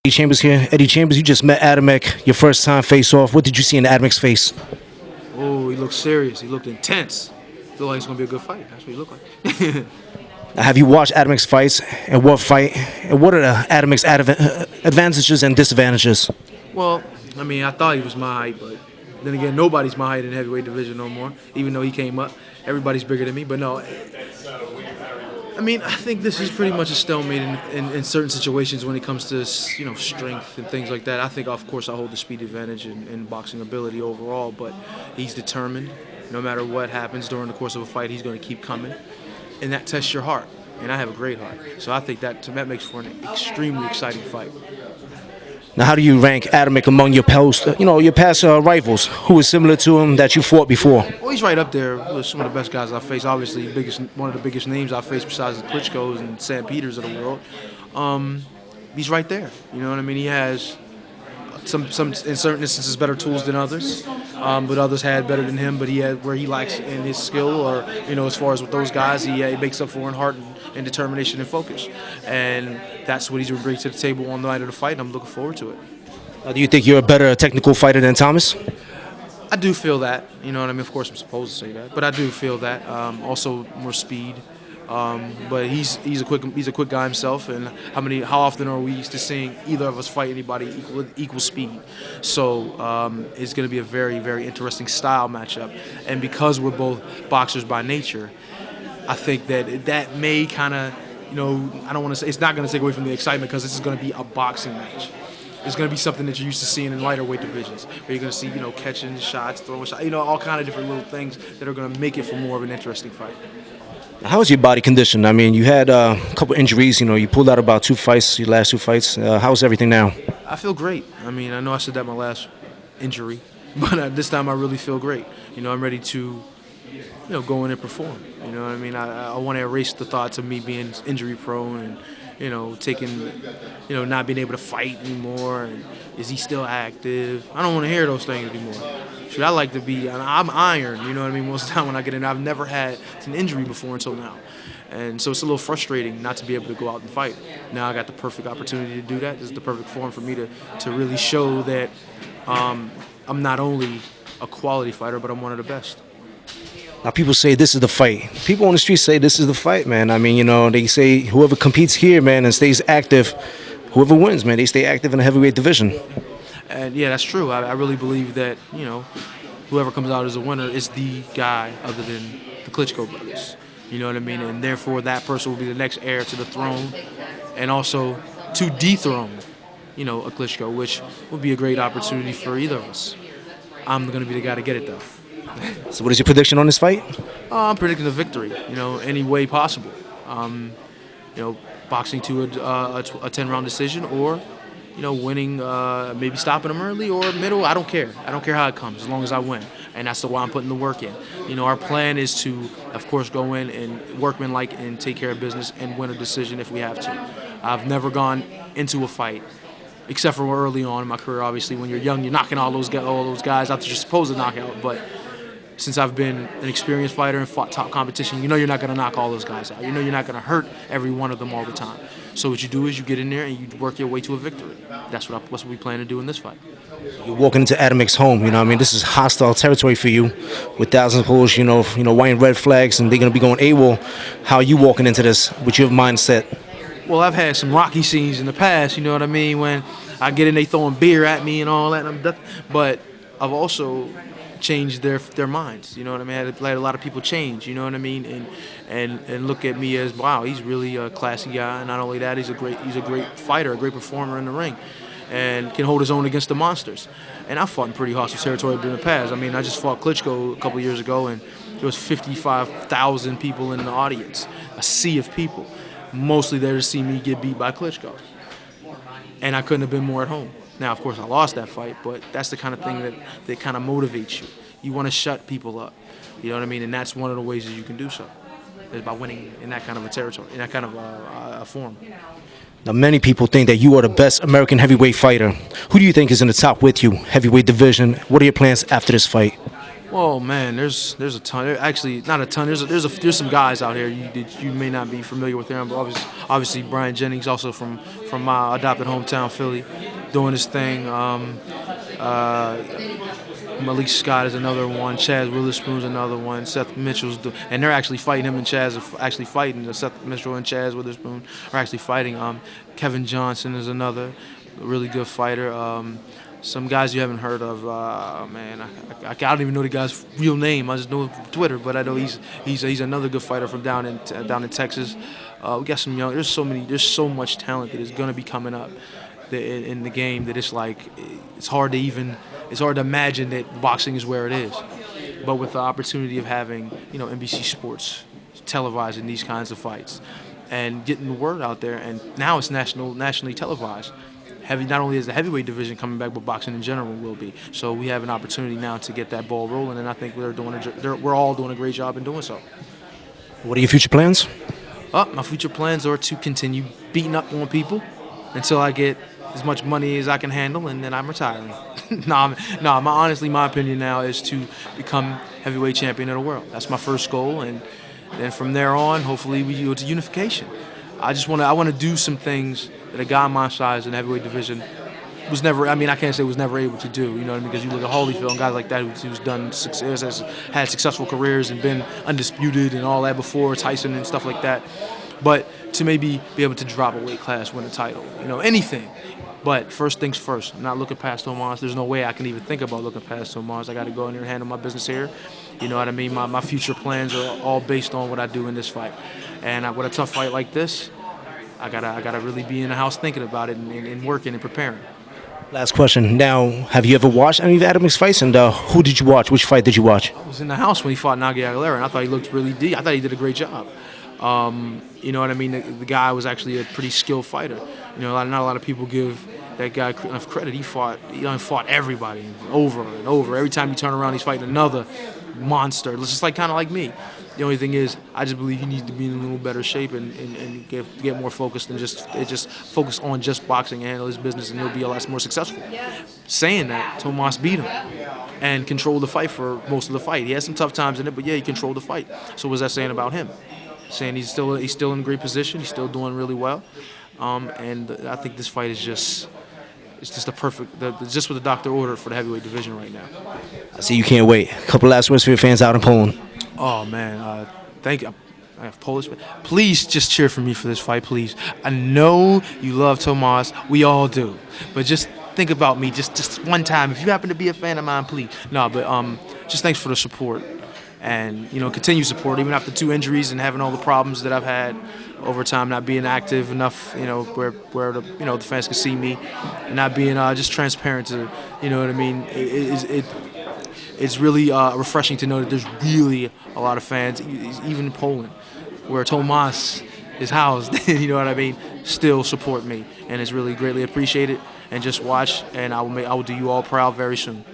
Eddie Chambers here. Eddie Chambers, you just met Adamek, your first time face-off. What did you see in Adamek's face? Oh, he looked serious. He looked intense. Looked like it's going to be a good fight. That's what he looked like. Now, have you watched Adamek's fights, and what are the Adamek's advantages and disadvantages? Well, I mean, I thought he was my height, but then again, nobody's my height in the heavyweight division no more, even though he came up. Everybody's bigger than me, but no. I mean, I think this is pretty much a stalemate in certain situations when it comes to, strength and things like that. I think, of course, I hold the speed advantage and boxing ability overall, but he's determined. No matter what happens during the course of a fight, he's going to keep coming, and that tests your heart. And I have a great heart, so I think that makes for an extremely exciting fight. Now, how do you rank Adamek among your past rivals who is similar to him that you fought before? Well, he's right up there with some of the best guys I faced. Obviously, one of the biggest names I faced besides the Klitschko's and Sam Peters of the world. He's right there. You know what I mean? He has some in certain instances better tools than others, but others had better than him. But he had where he lacks in his skill, or as far as with those guys, he makes up for in heart and determination and focus, and that's what he's going to bring to the table on the night of the fight. And I'm looking forward to it. Do you think you're a better technical fighter than Thomas? I do feel that. You know what I mean? Of course, I'm supposed to say that, but I do feel that. Also, more speed. But he's a quick guy himself, and how often are we used to seeing either of us fight anybody equal speed? So it's going to be a very, very interesting style matchup, and because we're both boxers by nature, I think that may kind of, I don't want to say, it's not going to take away from the excitement, because this is going to be a boxing match. It's going to be something that you're used to seeing in lighter weight divisions, where you're going to see, catching shots, throwing shots, all kind of different little things that are going to make it for more of an interesting fight. How is your body condition? I mean, you had a couple injuries. You pulled out about your last two fights. How's everything now? I feel great. I mean, I know I said that my last injury, but this time I really feel great. I'm ready to, go in and perform. You know what I mean? I want to erase the thoughts of me being injury prone and, taking, not being able to fight anymore. And is he still active? I don't want to hear those things anymore. Shoot, I like to be, I'm iron, you know what I mean? Most of the time when I get in, I've never had an injury before until now. And so it's a little frustrating not to be able to go out and fight. Now I got the perfect opportunity to do that. This is the perfect forum for me to really show that I'm not only a quality fighter, but I'm one of the best. Now, people say this is the fight. People on the street say this is the fight, man. I mean, they say whoever competes here, man, and stays active, whoever wins, man, they stay active in the heavyweight division. And yeah, that's true. I really believe that, whoever comes out as a winner is the guy other than the Klitschko brothers. You know what I mean? And therefore, that person will be the next heir to the throne, and also to dethrone, a Klitschko, which would be a great opportunity for either of us. I'm going to be the guy to get it, though. So what is your prediction on this fight? I'm predicting a victory, any way possible. Boxing to a 10-round decision, or, winning, maybe stopping him early or middle. I don't care. I don't care how it comes, as long as I win. And that's why I'm putting the work in. Our plan is to, of course, go in and workmanlike and take care of business and win a decision if we have to. I've never gone into a fight, except for early on in my career. Obviously, when you're young, you're knocking all those guys out that you're supposed to knock out. But since I've been an experienced fighter and fought top competition, you're not going to knock all those guys out. You're not going to hurt every one of them all the time. So what you do is you get in there and you work your way to a victory. That's what we plan to do in this fight. You're walking into Adamek's home, this is hostile territory for you, with thousands of Polish, white and red flags, and they're going to be going AWOL. How are you walking into this with your mindset? Well, I've had some rocky scenes in the past, you know what I mean, when I get in, they throwing beer at me and all that, but I've also changed their minds, you know what I mean? I had a lot of people change, you know what I mean, and look at me as, wow, he's really a classy guy, and not only that, he's a great fighter, a great performer in the ring, and can hold his own against the monsters. And I've fought in pretty hostile territory in the past. I mean, I just fought Klitschko a couple years ago, and there was 55,000 people in the audience, a sea of people, mostly there to see me get beat by Klitschko. And I couldn't have been more at home. Now, of course, I lost that fight, but that's the kind of thing that kind of motivates you. You want to shut people up, you know what I mean? And that's one of the ways that you can do so, is by winning in that kind of a territory, in that kind of a form. Now, many people think that you are the best American heavyweight fighter. Who do you think is in the top with you, heavyweight division? What are your plans after this fight? Well, man, there's a ton. Actually, not a ton. There's some guys out here that you may not be familiar with them, but obviously Brian Jennings, also from my adopted hometown, Philly, doing his thing. Malik Scott is another one. Chaz Witherspoon's another one. Seth Mitchell's and they're actually fighting. Him and Chaz are actually fighting. Seth Mitchell and Chaz Witherspoon are actually fighting. Kevin Johnson is another really good fighter. Some guys you haven't heard of, man. I don't even know the guy's real name. I just know him from Twitter, but I know he's another good fighter from down in Texas. We got some young. There's so much talent that is gonna be coming up in the game that it's hard to imagine that boxing is where it is. But with the opportunity of having NBC Sports televising these kinds of fights and getting the word out there, and now it's nationally televised. Not only is the heavyweight division coming back, but boxing in general will be. So we have an opportunity now to get that ball rolling, and I think we're all doing a great job in doing so. What are your future plans? My future plans are to continue beating up on people until I get as much money as I can handle, and then I'm retiring. Honestly, my opinion now is to become heavyweight champion of the world. That's my first goal, and then from there on, hopefully we go to unification. I want to do some things that a guy my size in the heavyweight division was never. I mean, I can't say was never able to do. You know what I mean? Because you look at Holyfield and guys like that who's done success, has had successful careers and been undisputed and all that before, Tyson and stuff like that. But to maybe be able to drop a weight class, win a title, anything. But first things first. I'm not looking past Tomaszem. There's no way I can even think about looking past Tomaszem. I got to go in there and handle my business here. You know what I mean? My future plans are all based on what I do in this fight. And with a tough fight like this, I gotta really be in the house thinking about it and working and preparing. Last question. Now, have you ever watched any of Adam's fights? And who did you watch? Which fight did you watch? I was in the house when he fought Nagi Aguilera, and I thought he looked really deep. I thought he did a great job. You know what I mean? The guy was actually a pretty skilled fighter. Not a lot of people give that guy enough credit. He fought everybody over and over. Every time you turn around, he's fighting another monster. It's just kind of like me. The only thing is, I just believe he needs to be in a little better shape and get more focused and just focus on just boxing and handle his business, and he'll be a lot more successful. Saying that, Tomaszem beat him and controlled the fight for most of the fight. He had some tough times in it, but yeah, he controlled the fight. So what's that saying about him? Saying he's still in a great position. He's still doing really well, and I think this fight is just the perfect, just what the doctor ordered for the heavyweight division right now. I see you can't wait. A couple last words for your fans out in Poland. Oh man, thank you. I have Polish. Please just cheer for me for this fight, please. I know you love Tomaszem. We all do. But just think about me just one time. If you happen to be a fan of mine, please. No, but just thanks for the support. And continue support even after 2 injuries and having all the problems that I've had over time, not being active enough, where the fans can see me, and not being just transparent to, what I mean. It's really refreshing to know that there's really a lot of fans, even in Poland, where Tomaszem is housed. You know what I mean? Still support me, and it's really greatly appreciated. And just watch, and I will do you all proud very soon.